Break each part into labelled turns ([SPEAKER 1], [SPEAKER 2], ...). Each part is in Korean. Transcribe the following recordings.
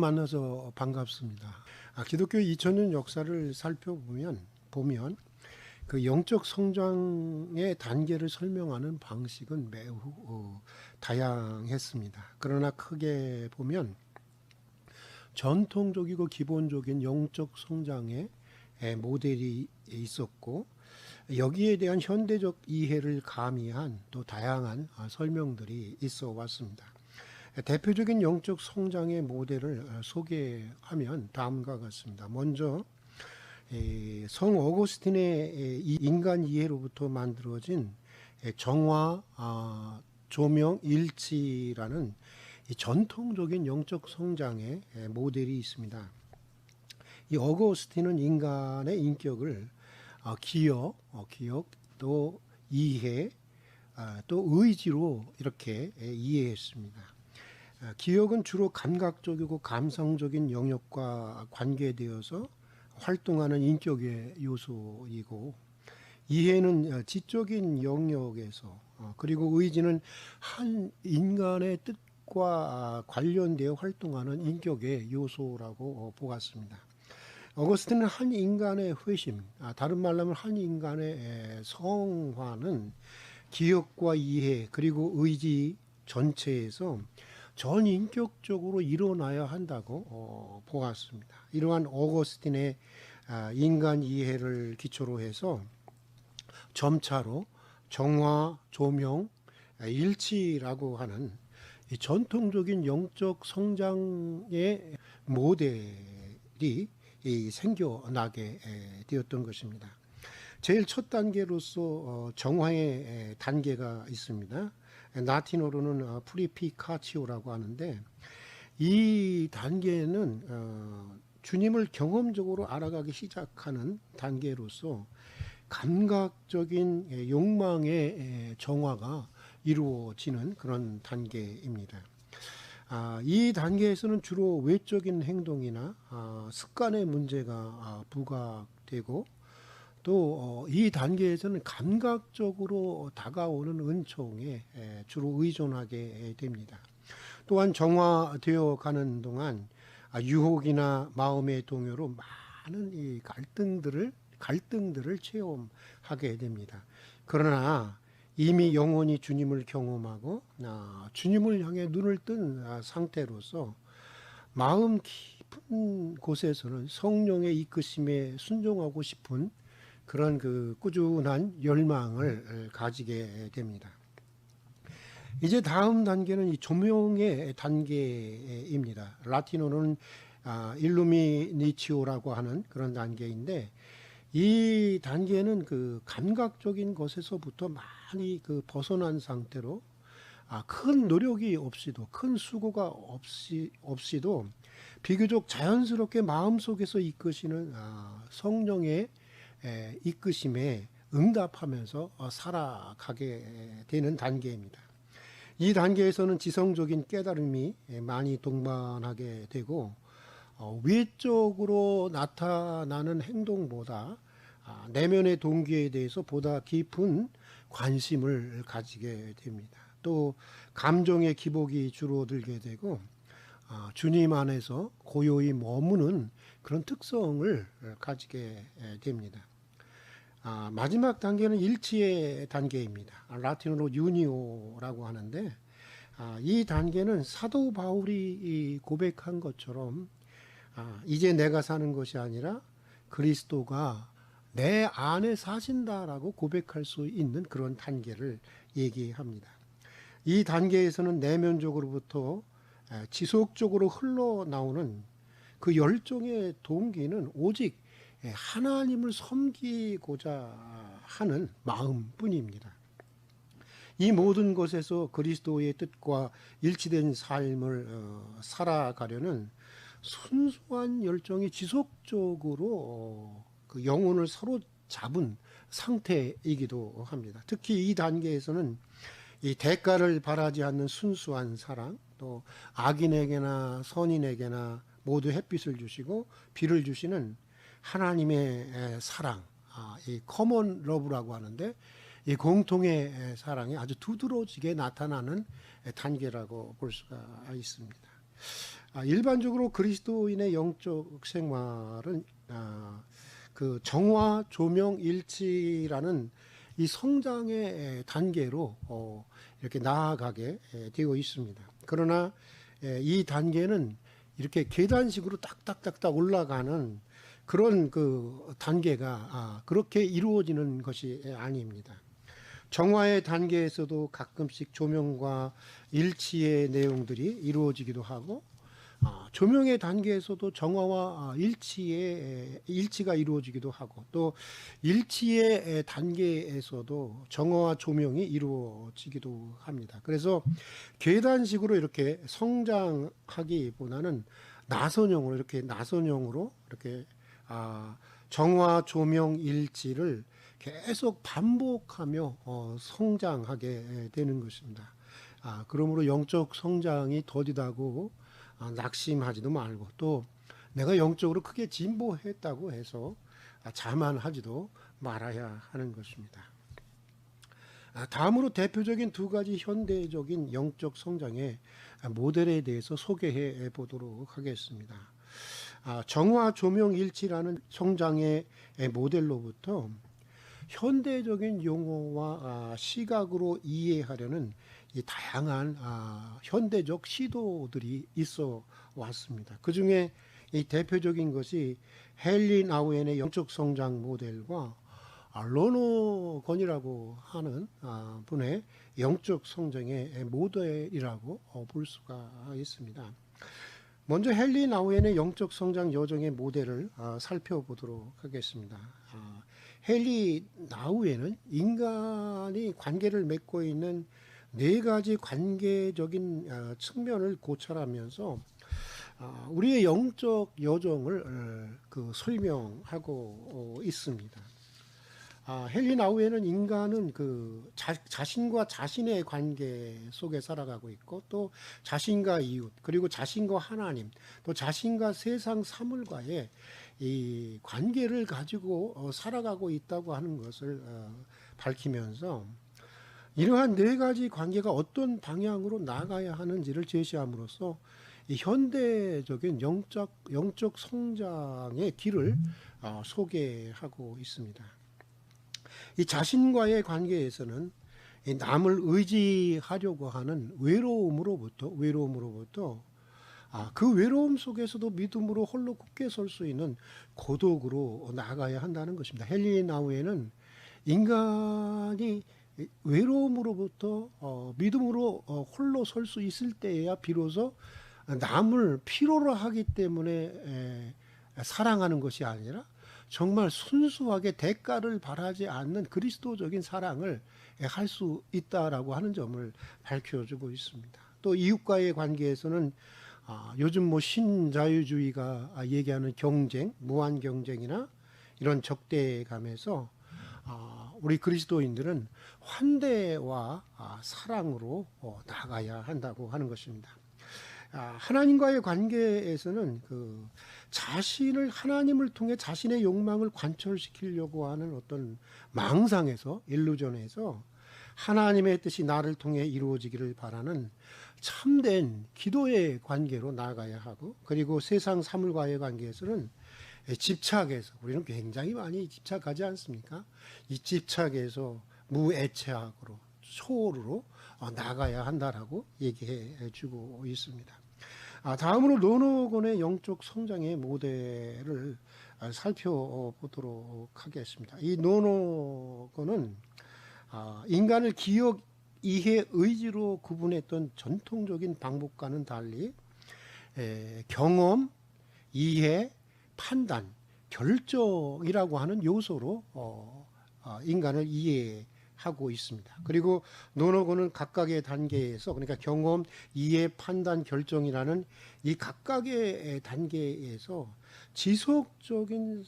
[SPEAKER 1] 만나서 반갑습니다. 기독교 2000년 역사를 살펴보면 그 영적 성장의 단계를 설명하는 방식은 매우 다양했습니다. 그러나 크게 보면 전통적이고 기본적인 영적 성장의 모델이 있었고, 여기에 대한 현대적 이해를 가미한 또 다양한 설명들이 있어 왔습니다. 대표적인 영적 성장의 모델을 소개하면 다음과 같습니다. 먼저 성 어거스틴의 이 인간 이해로부터 만들어진 정화, 조명, 일치라는 전통적인 영적 성장의 모델이 있습니다. 이 어거스틴은 인간의 인격을 기억, 또 이해, 또 의지로 이렇게 이해했습니다. 기억은 주로 감각적이고 감성적인 영역과 관계되어서 활동하는 인격의 요소이고, 이해는 지적인 영역에서, 그리고 의지는 한 인간의 뜻과 관련되어 활동하는 인격의 요소라고 보았습니다. 어거스틴은 한 인간의 회심, 다른 말로 하면 한 인간의 성화는 기억과 이해 그리고 의지 전체에서 전인격적으로 일어나야 한다고 보았습니다. 이러한 어거스틴의 인간 이해를 기초로 해서 점차로 정화, 조명, 일치라고 하는 이 전통적인 영적 성장의 모델이 생겨나게 되었던 것입니다. 제일 첫 단계로서 정화의 단계가 있습니다. 라틴어로는 프리피카치오라고 하는데, 이 단계는 주님을 경험적으로 알아가기 시작하는 단계로서 감각적인 욕망의 정화가 이루어지는 그런 단계입니다. 이 단계에서는 주로 외적인 행동이나 습관의 문제가 부각되고, 또 이 단계에서는 감각적으로 다가오는 은총에 주로 의존하게 됩니다. 또한 정화되어 가는 동안 유혹이나 마음의 동요로 많은 이 갈등들을 체험하게 됩니다. 그러나 이미 영원히 주님을 경험하고 주님을 향해 눈을 뜬 상태로서 마음 깊은 곳에서는 성령의 이끄심에 순종하고 싶은 그런 그 꾸준한 열망을 가지게 됩니다. 이제 다음 단계는 이 조명의 단계입니다. 라틴어는 일루미니치오라고 하는 그런 단계인데, 이 단계는 그 감각적인 것에서부터 많이 그 벗어난 상태로 큰 노력이 없이도, 큰 수고가 없이도 비교적 자연스럽게 마음속에서 이끄시는 성령의 이끄심에 응답하면서 살아가게 되는 단계입니다. 이 단계에서는 지성적인 깨달음이 많이 동반하게 되고, 외적으로 나타나는 행동보다 내면의 동기에 대해서 보다 깊은 관심을 가지게 됩니다. 또 감정의 기복이 줄어들게 되고, 주님 안에서 고요히 머무는 그런 특성을 가지게 됩니다. 마지막 단계는 일치의 단계입니다. 라틴어로 유니오라고 하는데, 이 단계는 사도 바울이 고백한 것처럼 이제 내가 사는 것이 아니라 그리스도가 내 안에 사신다라고 고백할 수 있는 그런 단계를 얘기합니다. 이 단계에서는 내면적으로부터 지속적으로 흘러나오는 그 열정의 동기는 오직 하나님을 섬기고자 하는 마음뿐입니다. 이 모든 것에서 그리스도의 뜻과 일치된 삶을 살아가려는 순수한 열정이 지속적으로 그 영혼을 사로잡은 상태이기도 합니다. 특히 이 단계에서는 이 대가를 바라지 않는 순수한 사랑, 또 악인에게나 선인에게나 모두 햇빛을 주시고 비를 주시는 하나님의 사랑, 이 커먼 러브라고 하는데, 이 공통의 사랑이 아주 두드러지게 나타나는 단계라고 볼 수가 있습니다. 일반적으로 그리스도인의 영적 생활은 그 정화, 조명, 일치라는 이 성장의 단계로 이렇게 나아가게 되어 있습니다. 그러나 이 단계는 이렇게 계단식으로 딱딱딱딱 올라가는 그런 그 단계가 그렇게 이루어지는 것이 아닙니다. 정화의 단계에서도 가끔씩 조명과 일치의 내용들이 이루어지기도 하고, 조명의 단계에서도 정화와 일치가 이루어지기도 하고, 또 일치의 단계에서도 정화와 조명이 이루어지기도 합니다. 그래서 계단식으로 이렇게 성장하기보다는 나선형으로 이렇게 정화, 조명, 일치를 계속 반복하며 성장하게 되는 것입니다. 그러므로 영적 성장이 더디다고 낙심하지도 말고, 또 내가 영적으로 크게 진보했다고 해서 자만하지도 말아야 하는 것입니다. 다음으로 대표적인 두 가지 현대적인 영적 성장의 모델에 대해서 소개해 보도록 하겠습니다. 정화, 조명, 일치라는 성장의 모델로부터 현대적인 용어와 시각으로 이해하려는 이 다양한 현대적 시도들이 있어 왔습니다. 그 중에 이 대표적인 것이 헨리 나우엔의 영적 성장 모델과 로너건이라고 하는 분의 영적 성장의 모델이라고 볼 수가 있습니다. 먼저 헨리 나우엔의 영적 성장 여정의 모델을 살펴보도록 하겠습니다. 헨리 나우엔은 인간이 관계를 맺고 있는 네 가지 관계적인 측면을 고찰하면서 우리의 영적 여정을 설명하고 있습니다. 헨리 나우엔은 인간은 자신과 자신의 관계 속에 살아가고 있고, 또 자신과 이웃, 그리고 자신과 하나님, 또 자신과 세상 사물과의 이 관계를 가지고 살아가고 있다고 하는 것을 밝히면서, 이러한 네 가지 관계가 어떤 방향으로 나가야 하는지를 제시함으로써 이 현대적인 영적 성장의 길을 소개하고 있습니다. 이 자신과의 관계에서는 이 남을 의지하려고 하는 외로움으로부터 그 외로움 속에서도 믿음으로 홀로 굳게 설 수 있는 고독으로 나아가야 한다는 것입니다. 헨리 나우엔은 인간이 외로움으로부터 믿음으로 홀로 설 수 있을 때에야 비로소 남을 필요로 하기 때문에 사랑하는 것이 아니라 정말 순수하게 대가를 바라지 않는 그리스도적인 사랑을 할 수 있다라고 하는 점을 밝혀주고 있습니다. 또 이웃과의 관계에서는 요즘 신자유주의가 얘기하는 경쟁, 무한 경쟁이나 이런 적대감에서 우리 그리스도인들은 환대와 사랑으로 나가야 한다고 하는 것입니다. 하나님과의 관계에서는 자신을 하나님을 통해 자신의 욕망을 관철시키려고 하는 어떤 망상에서, 일루전에서 하나님의 뜻이 나를 통해 이루어지기를 바라는 참된 기도의 관계로 나아가야 하고, 그리고 세상 사물과의 관계에서는 집착에서, 우리는 굉장히 많이 집착하지 않습니까? 이 집착에서 무애착으로, 소홀으로 나가야 한다라고 얘기해 주고 있습니다. 다음으로 노노건의 영적 성장의 모델을 살펴보도록 하겠습니다. 이 노노건은 인간을 기억, 이해, 의지로 구분했던 전통적인 방법과는 달리 경험, 이해, 판단, 결정이라고 하는 요소로 인간을 이해하고 있습니다. 그리고 노노건은 각각의 단계에서, 그러니까 경험, 이해, 판단, 결정이라는 이 각각의 단계에서 지속적인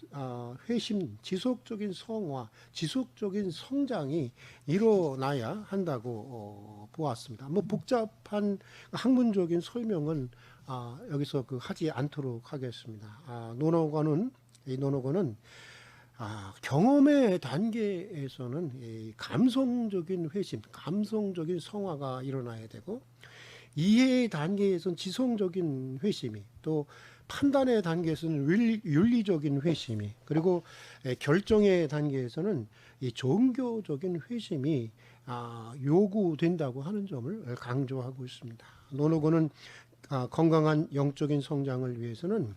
[SPEAKER 1] 회심, 지속적인 성화, 지속적인 성장이 일어나야 한다고 보았습니다. 복잡한 학문적인 설명은 여기서 하지 않도록 하겠습니다. 이 노노건은 경험의 단계에서는 이 감성적인 회심, 감성적인 성화가 일어나야 되고, 이해의 단계에서는 지성적인 회심이, 또 판단의 단계에서는 윤리적인 회심이, 그리고 결정의 단계에서는 이 종교적인 회심이 요구된다고 하는 점을 강조하고 있습니다. 노노고는 건강한 영적인 성장을 위해서는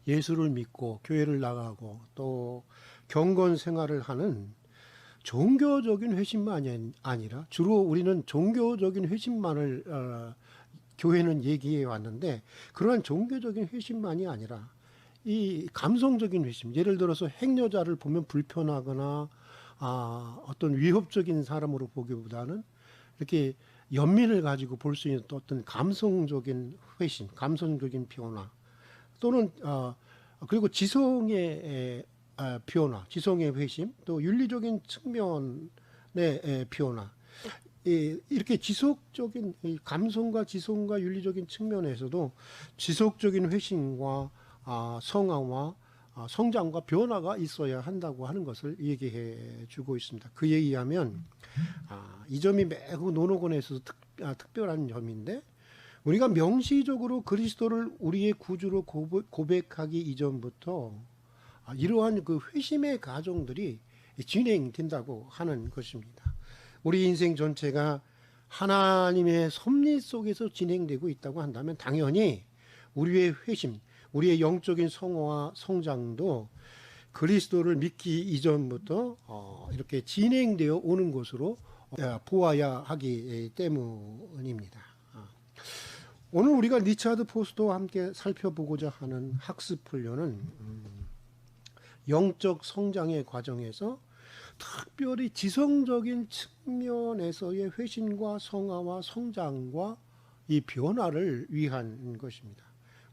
[SPEAKER 1] 예수를 믿고 교회를 나가고 또 경건 생활을 하는 종교적인 회심만이 아니라, 주로 우리는 종교적인 회심만을 교회는 얘기해 왔는데, 그러한 종교적인 회심만이 아니라 이 감성적인 회심, 예를 들어서 행여자를 보면 불편하거나 어떤 위협적인 사람으로 보기보다는 이렇게 연민을 가지고 볼 수 있는 또 어떤 감성적인 회심, 감성적인 변화, 또는 그리고 지성의 변화, 지성의 회심, 또 윤리적인 측면의 변화, 이렇게 지속적인 감성과 지성과 윤리적인 측면에서도 지속적인 회심과 성화와 성장과 변화가 있어야 한다고 하는 것을 얘기해 주고 있습니다. 그에 의하면 이 점이 매우 노노곤에서 특별한 점인데, 우리가 명시적으로 그리스도를 우리의 구주로 고백하기 이전부터 이러한 그 회심의 과정들이 진행된다고 하는 것입니다. 우리 인생 전체가 하나님의 섭리 속에서 진행되고 있다고 한다면 당연히 우리의 회심, 우리의 영적인 성화와 성장도 그리스도를 믿기 이전부터 이렇게 진행되어 오는 것으로 보아야 하기 때문입니다. 오늘 우리가 리차드 포스터와 함께 살펴보고자 하는 학습 훈련은 영적 성장의 과정에서 특별히 지성적인 측면에서의 회심과 성화와 성장과 이 변화를 위한 것입니다.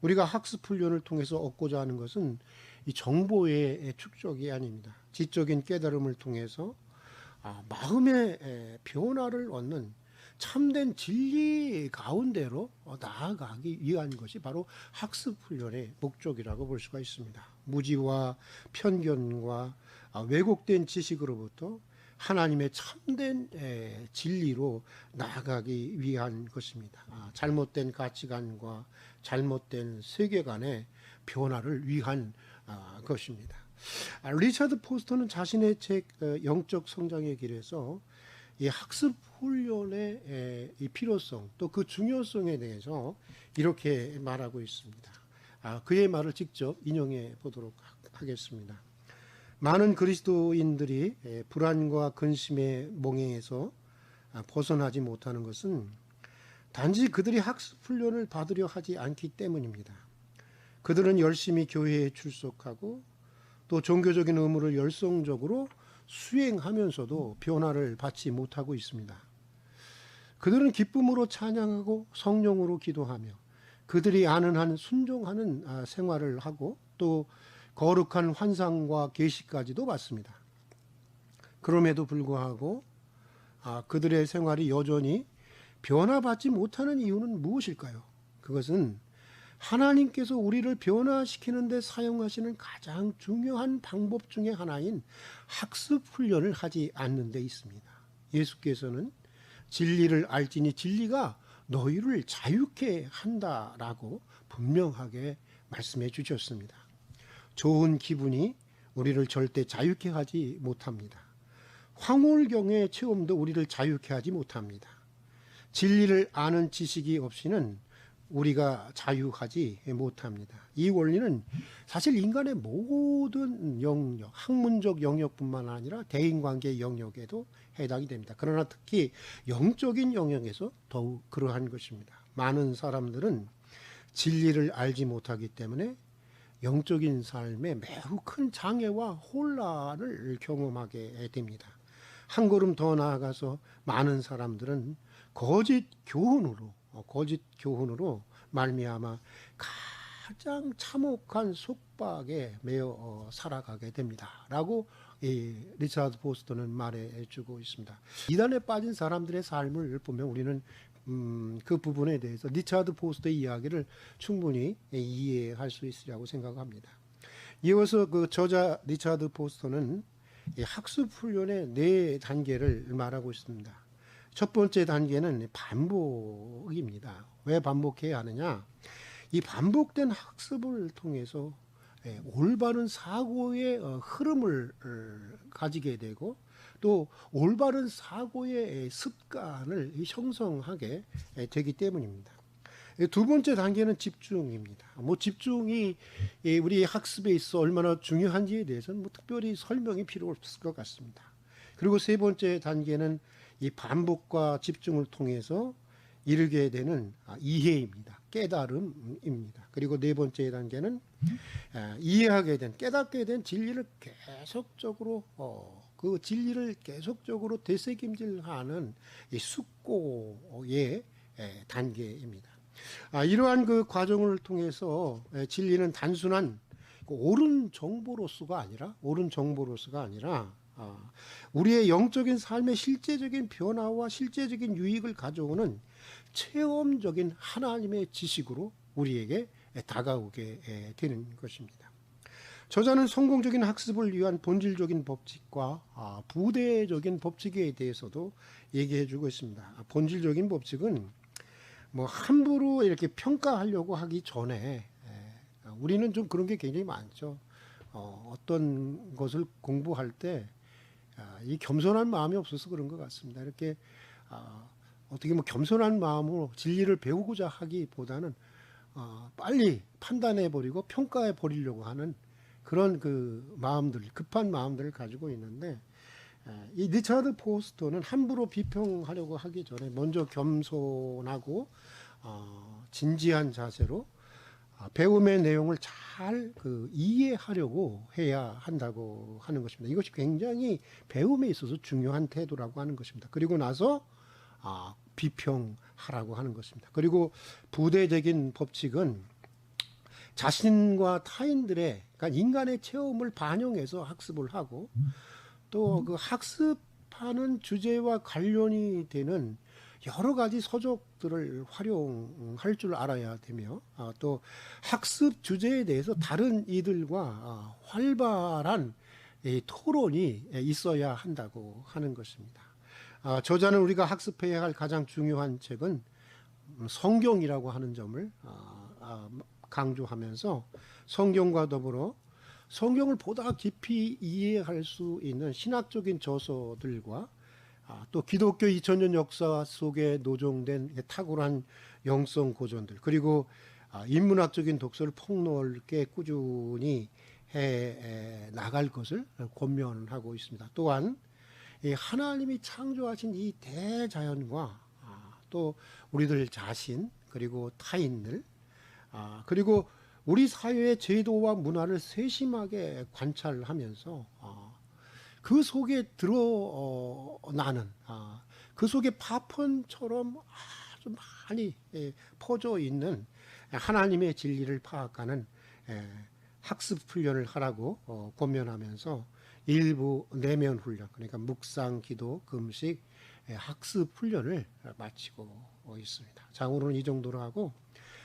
[SPEAKER 1] 우리가 학습 훈련을 통해서 얻고자 하는 것은 이 정보의 축적이 아닙니다. 지적인 깨달음을 통해서 마음의 변화를 얻는 참된 진리 가운데로 나아가기 위한 것이 바로 학습 훈련의 목적이라고 볼 수가 있습니다. 무지와 편견과 왜곡된 지식으로부터 하나님의 참된 진리로 나아가기 위한 것입니다. 잘못된 가치관과 잘못된 세계관의 변화를 위한 것입니다. 리차드 포스터는 자신의 책 영적 성장의 길에서 이 학습 훈련의 이 필요성, 또 그 중요성에 대해서 이렇게 말하고 있습니다. 그의 말을 직접 인용해 보도록 하겠습니다. 많은 그리스도인들이 불안과 근심의 몽해에서 벗어나지 못하는 것은 단지 그들이 학습 훈련을 받으려 하지 않기 때문입니다. 그들은 열심히 교회에 출석하고 또 종교적인 의무를 열성적으로 수행하면서도 변화를 받지 못하고 있습니다. 그들은 기쁨으로 찬양하고 성령으로 기도하며 그들이 아는 한 순종하는 생활을 하고 또 거룩한 환상과 계시까지도 받습니다. 그럼에도 불구하고 그들의 생활이 여전히 변화받지 못하는 이유는 무엇일까요? 그것은 하나님께서 우리를 변화시키는 데 사용하시는 가장 중요한 방법 중에 하나인 학습 훈련을 하지 않는 데 있습니다. 예수께서는 진리를 알지니 진리가 너희를 자유케 한다라고 분명하게 말씀해 주셨습니다. 좋은 기분이 우리를 절대 자유케 하지 못합니다. 황홀경의 체험도 우리를 자유케 하지 못합니다. 진리를 아는 지식이 없이는 우리가 자유하지 못합니다. 이 원리는 사실 인간의 모든 영역, 학문적 영역뿐만 아니라 대인관계 영역에도 해당이 됩니다. 그러나 특히 영적인 영역에서 더욱 그러한 것입니다. 많은 사람들은 진리를 알지 못하기 때문에 영적인 삶에 매우 큰 장애와 혼란을 경험하게 됩니다. 한 걸음 더 나아가서 많은 사람들은 거짓 교훈으로 말미암아 가장 참혹한 속박에 매여 살아가게 됩니다라고 리차드 포스터는 말해주고 있습니다. 이단에 빠진 사람들의 삶을 보면 우리는 그 부분에 대해서 리차드 포스터의 이야기를 충분히 이해할 수 있으리라고 생각합니다. 이어서 그 저자 리차드 포스터는 학습 훈련의 4단계를 말하고 있습니다. 첫 번째 단계는 반복입니다. 왜 반복해야 하느냐? 이 반복된 학습을 통해서 올바른 사고의 흐름을 가지게 되고 또 올바른 사고의 습관을 형성하게 되기 때문입니다. 두 번째 단계는 집중입니다. 뭐 집중이 우리 학습에 있어 얼마나 중요한지에 대해서는 뭐 특별히 설명이 필요 없을 것 같습니다. 그리고 세 번째 단계는 이 반복과 집중을 통해서 이르게 되는 이해입니다. 깨달음입니다. 그리고 네 번째 단계는 이해하게 된, 깨닫게 된 진리를 계속적으로 그 진리를 계속적으로 되새김질하는 이 숙고의 단계입니다. 이러한 그 과정을 통해서 진리는 단순한 옳은 정보로서가 아니라 우리의 영적인 삶의 실제적인 변화와 실제적인 유익을 가져오는 체험적인 하나님의 지식으로 우리에게 다가오게 되는 것입니다. 저자는 성공적인 학습을 위한 본질적인 법칙과 부대적인 법칙에 대해서도 얘기해 주고 있습니다. 본질적인 법칙은 뭐 함부로 이렇게 평가하려고 하기 전에 우리는 좀 그런 게 굉장히 많죠. 어떤 것을 공부할 때 이 겸손한 마음이 없어서 그런 것 같습니다. 이렇게 어떻게 뭐 겸손한 마음으로 진리를 배우고자 하기보다는 빨리 판단해 버리고 평가해 버리려고 하는 그런 그 마음들, 급한 마음들을 가지고 있는데 이 리차드 포스터는 함부로 비평하려고 하기 전에 먼저 겸손하고 진지한 자세로 배움의 내용을 잘 이해하려고 해야 한다고 하는 것입니다. 이것이 굉장히 배움에 있어서 중요한 태도라고 하는 것입니다. 그리고 나서 비평하라고 하는 것입니다. 그리고 부대적인 법칙은 자신과 타인들의, 그러니까 인간의 체험을 반영해서 학습을 하고 또 그 학습하는 주제와 관련이 되는 여러 가지 서적들을 활용할 줄 알아야 되며 또 학습 주제에 대해서 다른 이들과 활발한 토론이 있어야 한다고 하는 것입니다. 저자는 우리가 학습해야 할 가장 중요한 책은 성경이라고 하는 점을 강조하면서 성경과 더불어 성경을 보다 깊이 이해할 수 있는 신학적인 저서들과 또 기독교 2000년 역사 속에 노정된 탁월한 영성 고전들 그리고 인문학적인 독서를 폭넓게 꾸준히 해 나갈 것을 권면하고 있습니다. 또한 하나님이 창조하신 이 대자연과 또 우리들 자신 그리고 타인들 그리고 우리 사회의 제도와 문화를 세심하게 관찰하면서 그 속에 드러나는 그 속에 파편처럼 아주 많이 퍼져 있는 하나님의 진리를 파악하는 학습 훈련을 하라고 권면하면서 일부 내면 훈련 그러니까 묵상, 기도, 금식, 학습 훈련을 마치고 있습니다. 자, 오늘은 이 정도로 하고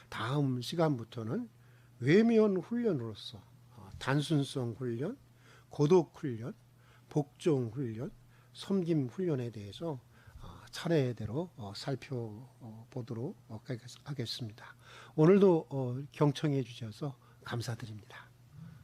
[SPEAKER 1] 다음 시간부터는 외면 훈련으로서 단순성 훈련, 고독 훈련, 복종 훈련, 섬김 훈련에 대해서 차례대로 살펴보도록 하겠습니다. 오늘도 경청해 주셔서 감사드립니다.